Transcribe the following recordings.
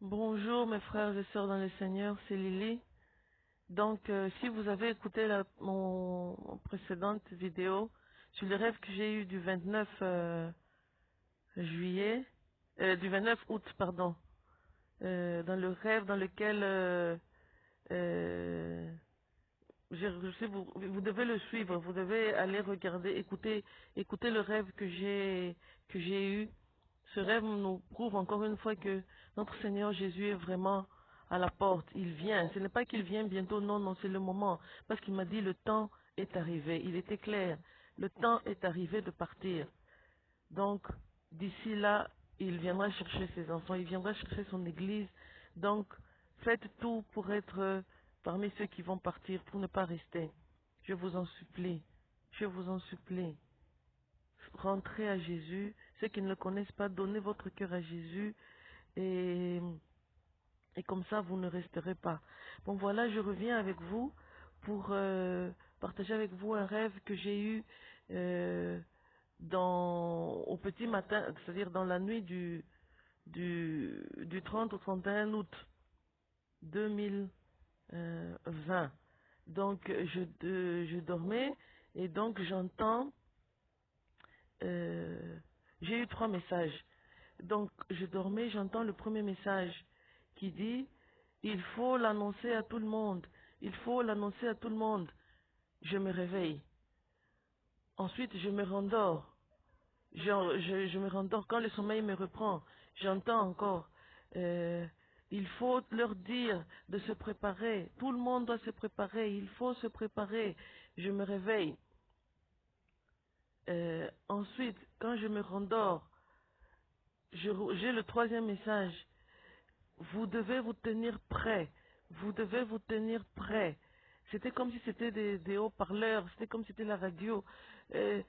Bonjour mes frères et sœurs dans le Seigneur, c'est Lily. Donc, si vous avez écouté mon précédente vidéo sur le rêve que j'ai eu du 29 juillet, du 29 août, pardon, dans le rêve dans lequel euh, vous devez le suivre, vous devez aller regarder, écouter le rêve que j'ai eu. Ce rêve nous prouve encore une fois que notre Seigneur Jésus est vraiment à la porte. Il vient. Ce n'est pas qu'il vient bientôt, non, non, c'est le moment. Parce qu'il m'a dit le temps est arrivé. Il était clair. Le temps est arrivé de partir. Donc, d'ici là, il viendra chercher ses enfants, il viendra chercher son église. Donc, faites tout pour être parmi ceux qui vont partir, pour ne pas rester. Je vous en supplie. Je vous en supplie. Rentrez à Jésus. Ceux qui ne le connaissent pas, donnez votre cœur à Jésus. Et, et comme ça, vous ne resterez pas. Bon, voilà, je reviens avec vous pour partager avec vous un rêve que j'ai eu euh, au petit matin, c'est-à-dire dans la nuit du 30 au 31 août 2020. Donc, je dormais et donc j'entends, euh, j'ai eu trois messages. Donc, je dormais, j'entends le premier message qui dit, il faut l'annoncer à tout le monde. Il faut l'annoncer à tout le monde. Je me réveille. Ensuite, je me rendors. Je me rendors quand le sommeil me reprend. J'entends encore. euh, il faut leur dire de se préparer. Tout le monde doit se préparer. Il faut se préparer. Je me réveille. Ensuite, quand je me rendors, j'ai le troisième message. Vous devez vous tenir prêt. Vous devez vous tenir prêt. C'était comme si c'était des haut-parleurs, c'était comme si c'était la radio. Euh,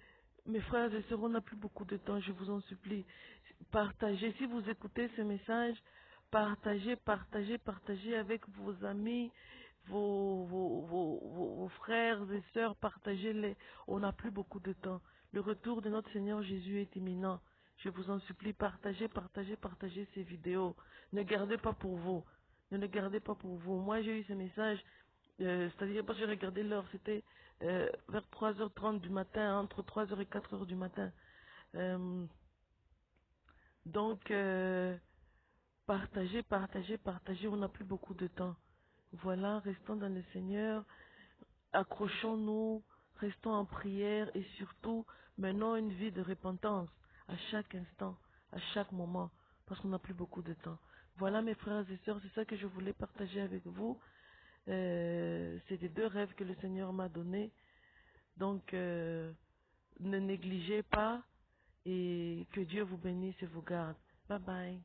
Mes frères et sœurs, on n'a plus beaucoup de temps, je vous en supplie. Partagez, si vous écoutez ce message, partagez, partagez, partagez avec vos amis, vos frères et sœurs, partagez-les. On n'a plus beaucoup de temps. Le retour de notre Seigneur Jésus est imminent. Je vous en supplie, partagez, partagez, partagez ces vidéos. Ne gardez pas pour vous. Ne le gardez pas pour vous. Moi, j'ai eu ce message, c'est-à-dire parce que j'ai regardé l'heure, c'était vers 3h30 du matin, entre 3h et 4h du matin. Euh, donc, partagez, partagez, partagez, on n'a plus beaucoup de temps. Voilà, restons dans le Seigneur, accrochons-nous, restons en prière et surtout, menons une vie de repentance à chaque instant, à chaque moment, parce qu'on n'a plus beaucoup de temps. Voilà mes frères et sœurs, c'est ça que je voulais partager avec vous. C'est des deux rêves que le Seigneur m'a donnés. Donc, ne négligez pas et que Dieu vous bénisse et vous garde. Bye bye.